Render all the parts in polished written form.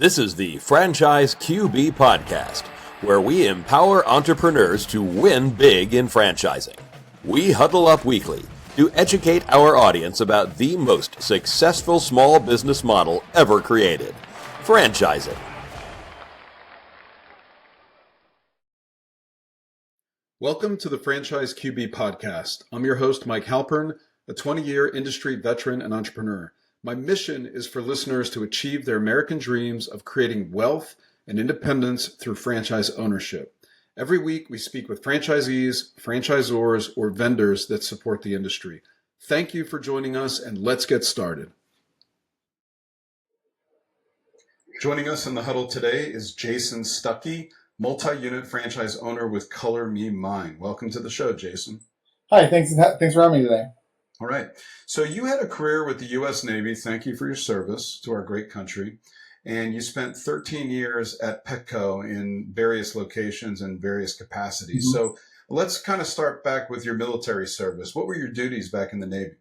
This is the Franchise QB Podcast, where we empower entrepreneurs to win big in franchising. We huddle up weekly to educate our audience about the most successful small business model ever created, franchising. Welcome to the Franchise QB Podcast. I'm your host, Mike Halpern, a 20-year industry veteran and entrepreneur. My mission is for listeners to achieve their American dreams of creating wealth and independence through franchise ownership. Every week, we speak with franchisees, franchisors, or vendors that support the industry. Thank you for joining us, and let's get started. Joining us in the huddle today is Jason Stucky, multi-unit franchise owner with Color Me Mine. Welcome to the show, Jason. Hi, thanks for having me today. All right. So you had a career with the U.S. Navy. Thank you for your service to our great country. And you spent 13 years at Petco in various locations and various capacities. Mm-hmm. So let's kind of start back with your military service. What were your duties back in the Navy?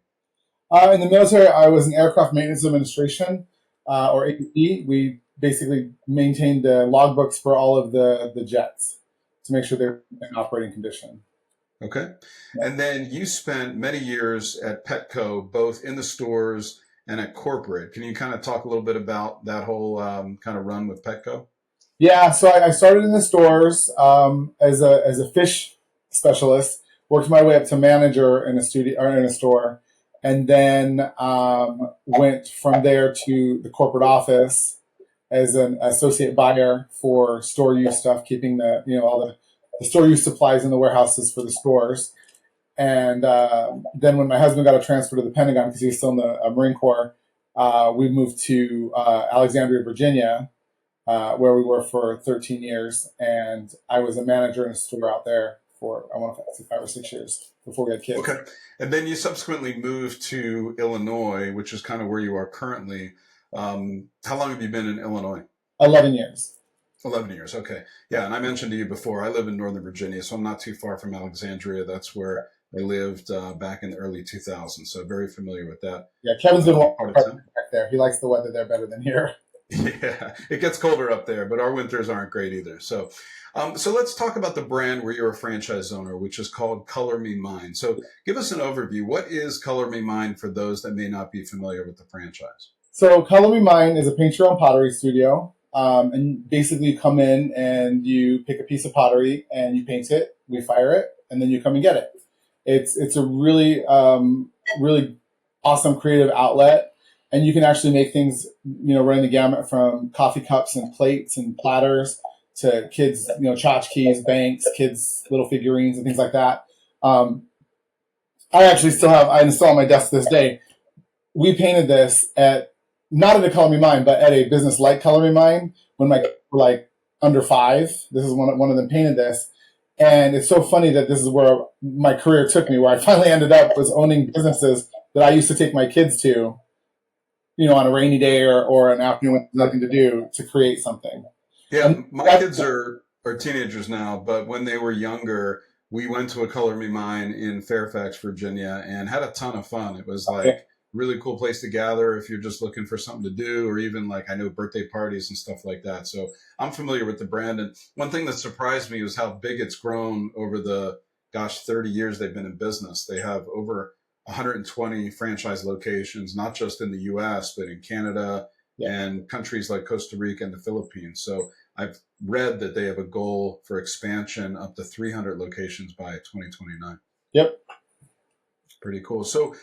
In the military, I was in Aircraft Maintenance Administration, or APE. We basically maintained the logbooks for all of the jets to make sure they're in operating condition. Okay. And then you spent many years at Petco, both in the stores and at corporate. Can you kind of talk a little bit about that whole kind of run with Petco? Yeah. So I started in the stores as a fish specialist, worked my way up to manager in a studio or in a store, and then went from there to the corporate office as an associate buyer for store use stuff, keeping all the store use supplies in the warehouses for the stores. And then when my husband got a transfer to the Pentagon, because he was still in the Marine Corps, we moved to Alexandria, Virginia, where we were for 13 years. And I was a manager in a store out there for, I want to say 5 or 6 years before we had kids. Okay. And then you subsequently moved to Illinois, which is kind of where you are currently. How long have you been in Illinois? 11 years. 11 years. Okay. Yeah. And I mentioned to you before, I live in Northern Virginia, so I'm not too far from Alexandria. That's where I lived back in the early 2000s. So very familiar with that. Yeah. Kevin's been back there. He likes the weather there better than here. Yeah. It gets colder up there, but our winters aren't great either. So let's talk about the brand where you're a franchise owner, which is called Color Me Mine. So give us an overview. What is Color Me Mine for those that may not be familiar with the franchise? So Color Me Mine is a paint your own pottery studio. And basically you come in and you pick a piece of pottery and you paint it, we fire it, and then you come and get it. It's a really, really awesome creative outlet. And you can actually make things, running the gamut from coffee cups and plates and platters to kids, tchotchkes, banks, kids, little figurines and things like that. I install on my desk to this day. We painted this not at a Color Me Mine, but at a business like Color Me Mine when my kids were like under 5. This is one of them painted this. And it's so funny that this is where my career took me, where I finally ended up was owning businesses that I used to take my kids to, on a rainy day or an afternoon with nothing to do to create something. Yeah, my kids are teenagers now, but when they were younger, we went to a Color Me Mine in Fairfax, Virginia, and had a ton of fun. It was really cool place to gather if you're just looking for something to do, or even I know birthday parties and stuff like that. So I'm familiar with the brand. And one thing that surprised me was how big it's grown over the 30 years they've been in business. They have over 120 franchise locations, not just in the US, but in Canada and countries like Costa Rica and the Philippines. So I've read that they have a goal for expansion up to 300 locations by 2029. Yep. Pretty cool. So,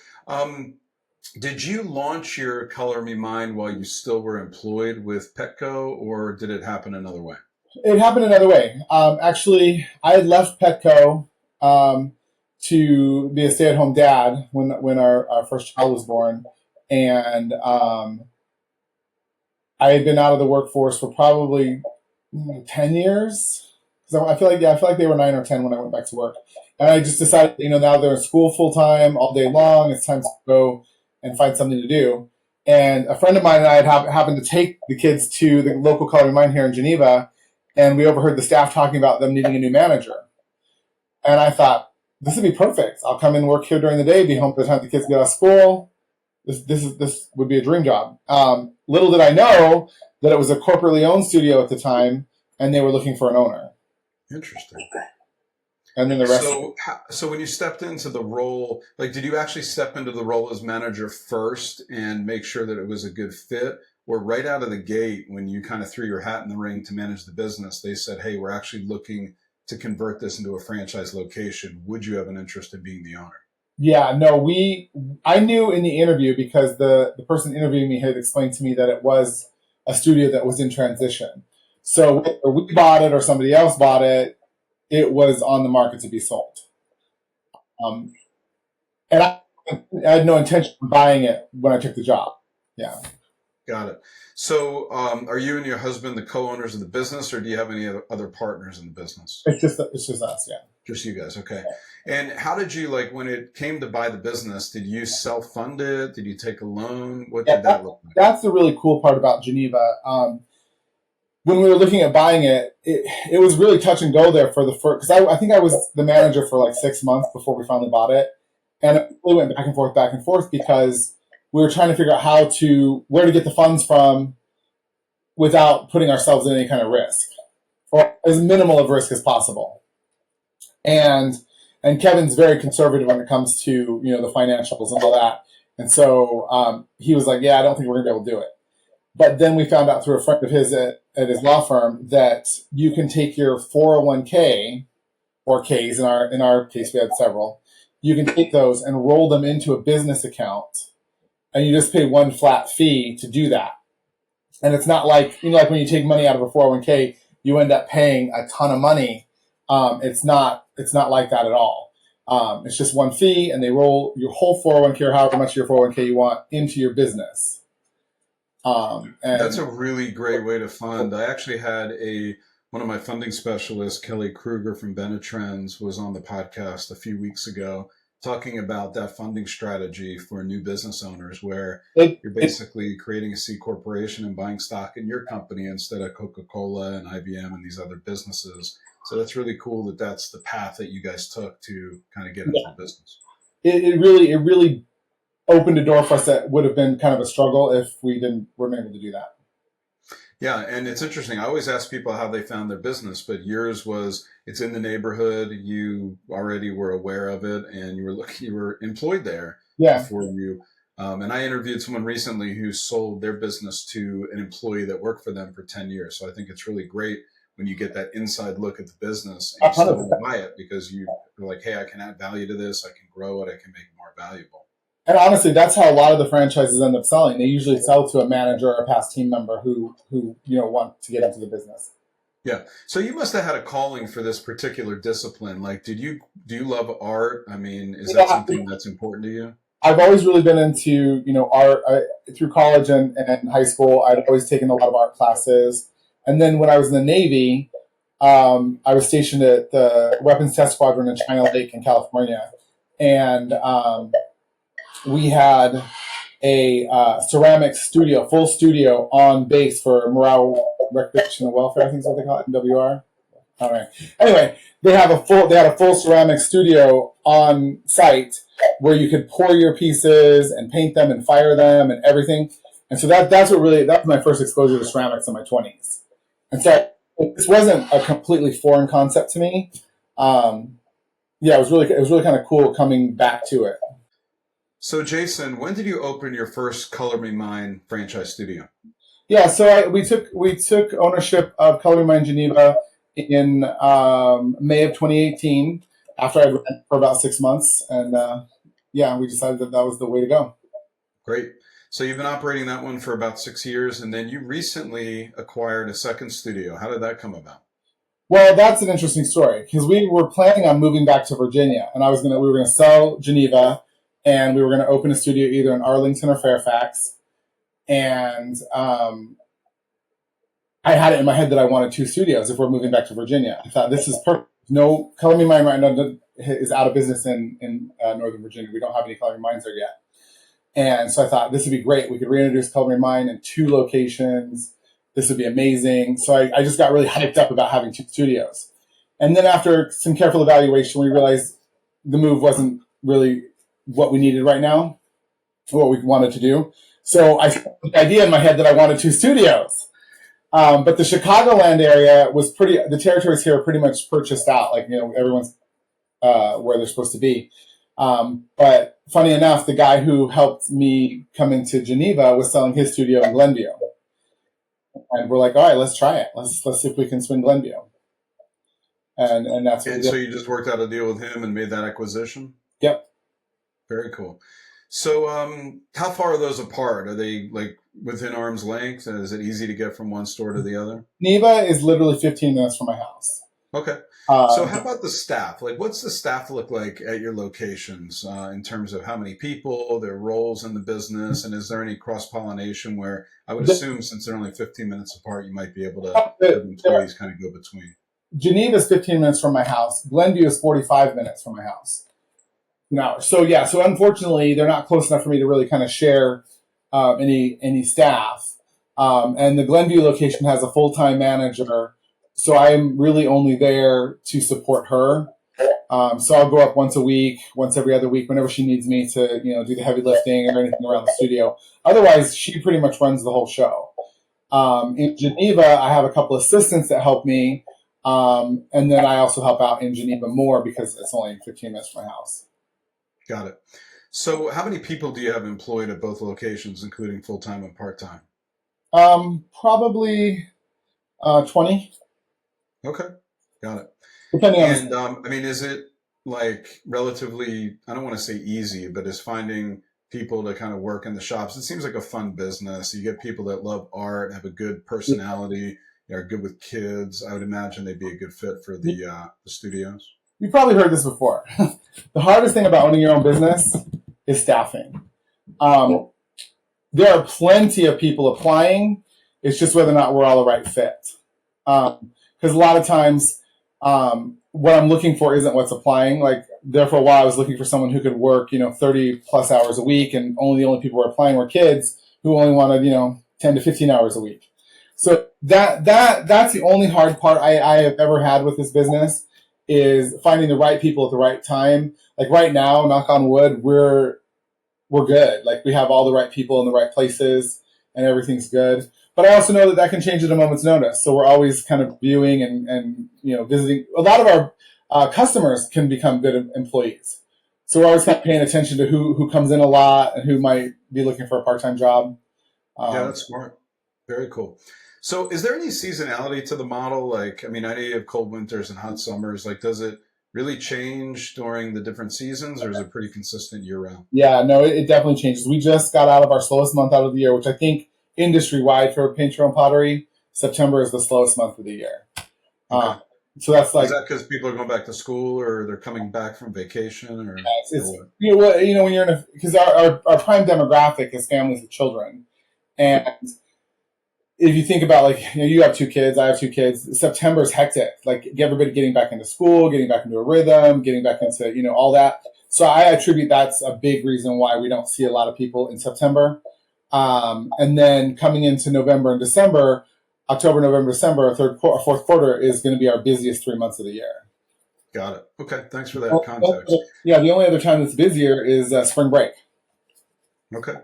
did you launch your Color Me Mine while you still were employed with Petco, or did it happen another way? It happened another way. Actually, I had left Petco to be a stay-at-home dad when our first child was born, and I had been out of the workforce for probably 10 years. So I feel like they were 9 or 10 when I went back to work, and I just decided, now they're in school full time all day long. It's time to go and find something to do. And a friend of mine and I had happened to take the kids to the local Color Me Mine here in Geneva, and we overheard the staff talking about them needing a new manager. And I thought, this would be perfect. I'll come and work here during the day, be home by the time the kids get out of school. This would be a dream job. Little did I know that it was a corporately owned studio at the time, and they were looking for an owner. Interesting. And then the rest. So when you stepped into the role, like, did you actually step into the role as manager first and make sure that it was a good fit? Or right out of the gate, when you kind of threw your hat in the ring to manage the business, they said, hey, we're actually looking to convert this into a franchise location. Would you have an interest in being the owner? Yeah, no, I knew in the interview because the person interviewing me had explained to me that it was a studio that was in transition. So whether we bought it or somebody else bought it, it was on the market to be sold. And I had no intention of buying it when I took the job. Yeah. Got it. So are you and your husband the co-owners of the business, or do you have any other partners in the business? It's just us, yeah. Just you guys, okay. And how did you, like, when it came to buy the business, did you self-fund it? Did you take a loan? What did that look like? That's the really cool part about Geneva. When we were looking at buying it, it was really touch and go there for the first, because I think I was the manager for like 6 months before we finally bought it. And it really went back and forth because we were trying to figure out where to get the funds from without putting ourselves in any kind of risk, or as minimal of risk as possible. And Kevin's very conservative when it comes to, the financials and all that. And so he was like, yeah, I don't think we're gonna be able to do it. But then we found out through a friend of his at his law firm that you can take your 401k or Ks, in our case we had several, you can take those and roll them into a business account, and you just pay one flat fee to do that. And it's not like, like when you take money out of a 401k, you end up paying a ton of money. It's not like that at all. It's just one fee, and they roll your whole 401k or however much of your 401k you want into your business. And that's a really great way to fund. I actually had one of my funding specialists, Kelly Kruger from Benetrends, was on the podcast a few weeks ago talking about that funding strategy for new business owners, where you're basically creating a C corporation and buying stock in your company instead of Coca-Cola and IBM and these other businesses. So that's really cool that that's the path that you guys took to kind of get into the business. It really opened a door for us that would have been kind of a struggle if we weren't able to do that. Yeah, and it's interesting. I always ask people how they found their business, but yours was, it's in the neighborhood. You already were aware of it, and you were employed there before you. And I interviewed someone recently who sold their business to an employee that worked for them for 10 years. So I think it's really great when you get that inside look at the business and you still buy it because you're like, hey, I can add value to this. I can grow it. I can make it more valuable. And honestly, that's how a lot of the franchises end up selling. They usually sell to a manager or a past team member who want to get into the business. Yeah. So you must have had a calling for this particular discipline. Like, do you love art? I mean, is that something that's important to you? I've always really been into, art. Through college and high school, I'd always taken a lot of art classes. And then when I was in the Navy, I was stationed at the Weapons Test Squadron in China Lake in California. And we had a ceramics studio, full studio on base for morale, recreation, and welfare. I think is what they call it, MWR. All right. Anyway, they had a full ceramic studio on site where you could pour your pieces and paint them and fire them and everything. And so that was my first exposure to ceramics in my 20s. And so this wasn't a completely foreign concept to me. It was really kind of cool coming back to it. So, Jason, when did you open your first Color Me Mine franchise studio? Yeah, so we took ownership of Color Me Mine Geneva in May of 2018 after I'd rent for about 6 months, and we decided that was the way to go. Great. So you've been operating that one for about 6 years, and then you recently acquired a second studio. How did that come about? Well, that's an interesting story because we were planning on moving back to Virginia, and we were going to sell Geneva. And we were going to open a studio either in Arlington or Fairfax. And I had it in my head that I wanted 2 studios if we're moving back to Virginia. I thought, this is perfect. No, Color Me Mine right now is out of business in Northern Virginia. We don't have any Color Me Mines there yet. And so I thought, this would be great. We could reintroduce Color Me Mine in 2 locations. This would be amazing. So I just got really hyped up about having 2 studios. And then after some careful evaluation, we realized the move wasn't really what we needed right now, what we wanted to do. So I had the idea in my head that I wanted 2 studios. But the Chicagoland area was the territories here are pretty much purchased out. Like, everyone's where they're supposed to be. But funny enough, the guy who helped me come into Geneva was selling his studio in Glenview. And we're like, all right, let's try it. Let's see if we can swing Glenview. And that's what we did. So you just worked out a deal with him and made that acquisition? Yep. Very cool. So how far are those apart? Are they like within arm's length? And is it easy to get from one store to the other? Geneva is literally 15 minutes from my house. Okay. So how about the staff? Like, what's the staff look like at your locations in terms of how many people, their roles in the business, and is there any cross-pollination where I would assume since they're only 15 minutes apart, you might be able to have employees kind of go between? Geneva is 15 minutes from my house. Glenview is 45 minutes from my house. No, so unfortunately, they're not close enough for me to really kind of share any staff. And the Glenview location has a full-time manager. So I'm really only there to support her. So I'll go up once a week, once every other week, whenever she needs me to, do the heavy lifting or anything around the studio. Otherwise, she pretty much runs the whole show. In Geneva, I have a couple assistants that help me. And then I also help out in Geneva more because it's only 15 minutes from my house. Got it. So how many people do you have employed at both locations, including full-time and part-time? Probably 20. Okay, got it. Depending and is it like relatively, I don't want to say easy, but is finding people to kind of work in the shops? It seems like a fun business. You get people that love art, have a good personality, are good with kids. I would imagine they'd be a good fit for the studios. You've probably heard this before. The hardest thing about owning your own business is staffing. There are plenty of people applying. It's just whether or not we're all the right fit. Because a lot of times what I'm looking for isn't what's applying. Like, there for a while, I was looking for someone who could work, 30 plus hours a week, and the only people who were applying were kids who only wanted, 10 to 15 hours a week. So that's the only hard part I have ever had with this business, is finding the right people at the right time. Like right now, knock on wood, we're good. Like, we have all the right people in the right places and everything's good. But I also know that can change at a moment's notice. So we're always kind of viewing and visiting. A lot of our customers can become good employees. So we're always kind of paying attention to who comes in a lot and who might be looking for a part-time job. Yeah, that's smart. Very cool. So is there any seasonality to the model? Like, I know you have cold winters and hot summers. Like, does it really change during the different seasons, or is it pretty consistent year-round? Yeah, no, it definitely changes. We just got out of our slowest month out of the year, which I think industry-wide for paint your own pottery, September is the slowest month of the year. Okay. So that's like... Is that because people are going back to school, or they're coming back from vacation, or... when you're because our prime demographic is families with children. And if you think about, like, you have 2 kids, I have 2 kids, September's hectic. Like, everybody getting back into school, getting back into a rhythm, getting back into, all that. So I attribute that's a big reason why we don't see a lot of people in September. And then coming into November and December, October, November, December, fourth quarter is going to be our busiest 3 months of the year. Got it. Okay. Thanks for that context. Yeah. The only other time that's busier is spring break. Okay.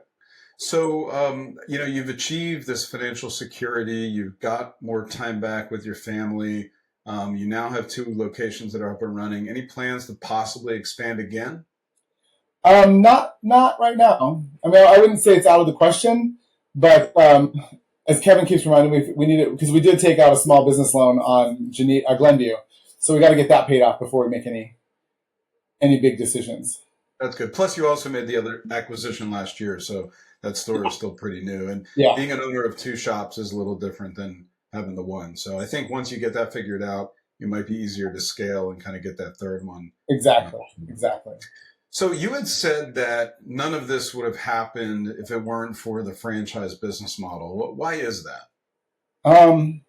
So, you've achieved this financial security. You've got more time back with your family. You now have 2 locations that are up and running. Any plans to possibly expand again? Not right now. I wouldn't say it's out of the question, but as Kevin keeps reminding me, we need it because we did take out a small business loan on Glenview, so we got to get that paid off before we make any big decisions. That's good. Plus, you also made the other acquisition last year, so that store is still pretty new. And being an owner of 2 shops is a little different than having the one. So I think once you get that figured out, it might be easier to scale and kind of get that third one. Exactly. So you had said that none of this would have happened if it weren't for the franchise business model. Why is that? I'm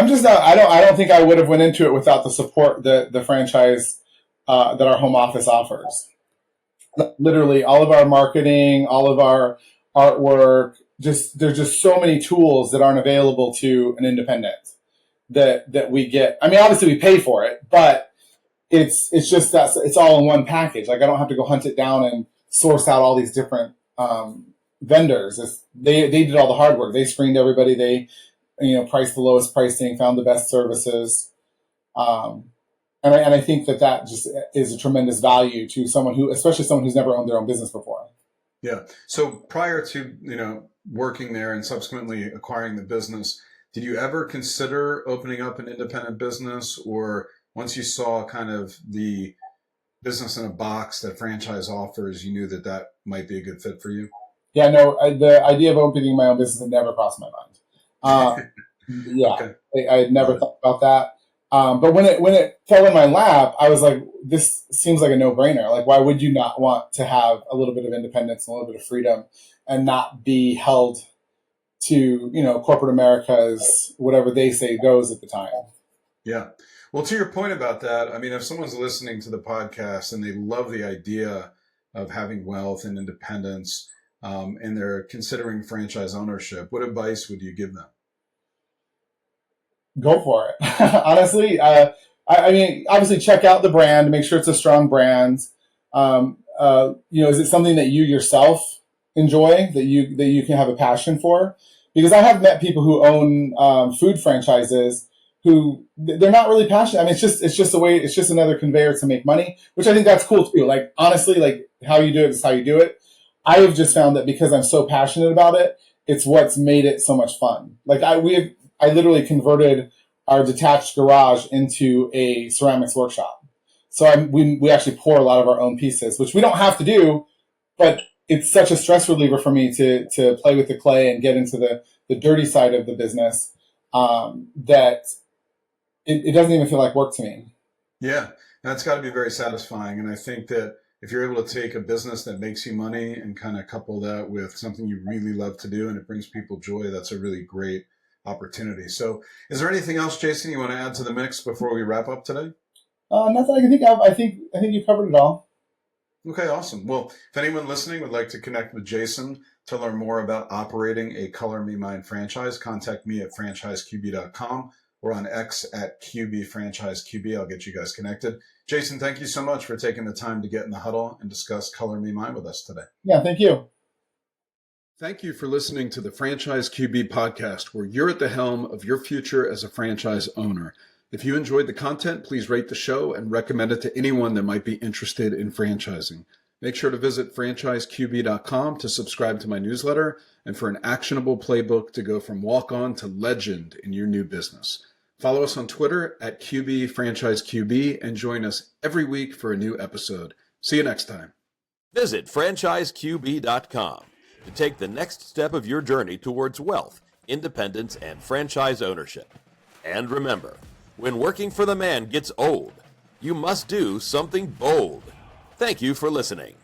just not. I don't think I would have went into it without the support that the franchise that our home office offers. Literally, all of our marketing, all of our artwork. There's just so many tools that aren't available to an independent that we get. Obviously we pay for it, but it's just that it's all in one package. Like, I don't have to go hunt it down and source out all these different vendors. They did all the hard work. They screened everybody. They, priced the lowest pricing, found the best services. And I think that just is a tremendous value to someone especially someone who's never owned their own business before. Yeah. So prior to, working there and subsequently acquiring the business, did you ever consider opening up an independent business, or once you saw kind of the business in a box that franchise offers, you knew that might be a good fit for you? Yeah, no, the idea of opening my own business had never crossed my mind. Yeah, okay. I had never thought about that. But when it fell in my lap, I was like, this seems like a no-brainer. Like, why would you not want to have a little bit of independence and a little bit of freedom and not be held to, corporate America's whatever they say goes at the time? Yeah. Well, to your point about that, I mean, if someone's listening to the podcast and they love the idea of having wealth and independence, and they're considering franchise ownership, what advice would you give them? Go for it. Honestly, I mean, obviously check out the brand, make sure it's a strong brand. Is it something that you yourself enjoy, that you can have a passion for? Because I have met people who own food franchises who they're not really passionate. I mean, it's just a way, it's just another conveyor to make money, which I think that's cool too. Like, honestly, like how you do it is how you do it. I have just found that because I'm so passionate about it, it's what's made it so much fun. Like I literally converted our detached garage into a ceramics workshop. So we actually pour a lot of our own pieces, which we don't have to do, but it's such a stress reliever for me to play with the clay and get into the dirty side of the business, that it doesn't even feel like work to me. Yeah, that's got to be very satisfying. And I think that if you're able to take a business that makes you money and kind of couple that with something you really love to do and it brings people joy, that's a really great opportunity. So is there anything else, Jason, you want to add to the mix before we wrap up today? Nothing I can think of. I think you covered it all. Okay, awesome. Well, if anyone listening would like to connect with Jason to learn more about operating a Color Me Mine franchise, contact me at franchiseqb.com or on X at QBFranchiseQB. I'll get you guys connected. Jason, thank you so much for taking the time to get in the huddle and discuss Color Me Mine with us today. Yeah, thank you. Thank you for listening to the Franchise QB podcast, where you're at the helm of your future as a franchise owner. If you enjoyed the content, please rate the show and recommend it to anyone that might be interested in franchising. Make sure to visit franchiseqb.com to subscribe to my newsletter and for an actionable playbook to go from walk-on to legend in your new business. Follow us on Twitter at QBFranchiseQB and join us every week for a new episode. See you next time. Visit franchiseqb.com to take the next step of your journey towards wealth, independence, and franchise ownership. And remember, when working for the man gets old, you must do something bold. Thank you for listening.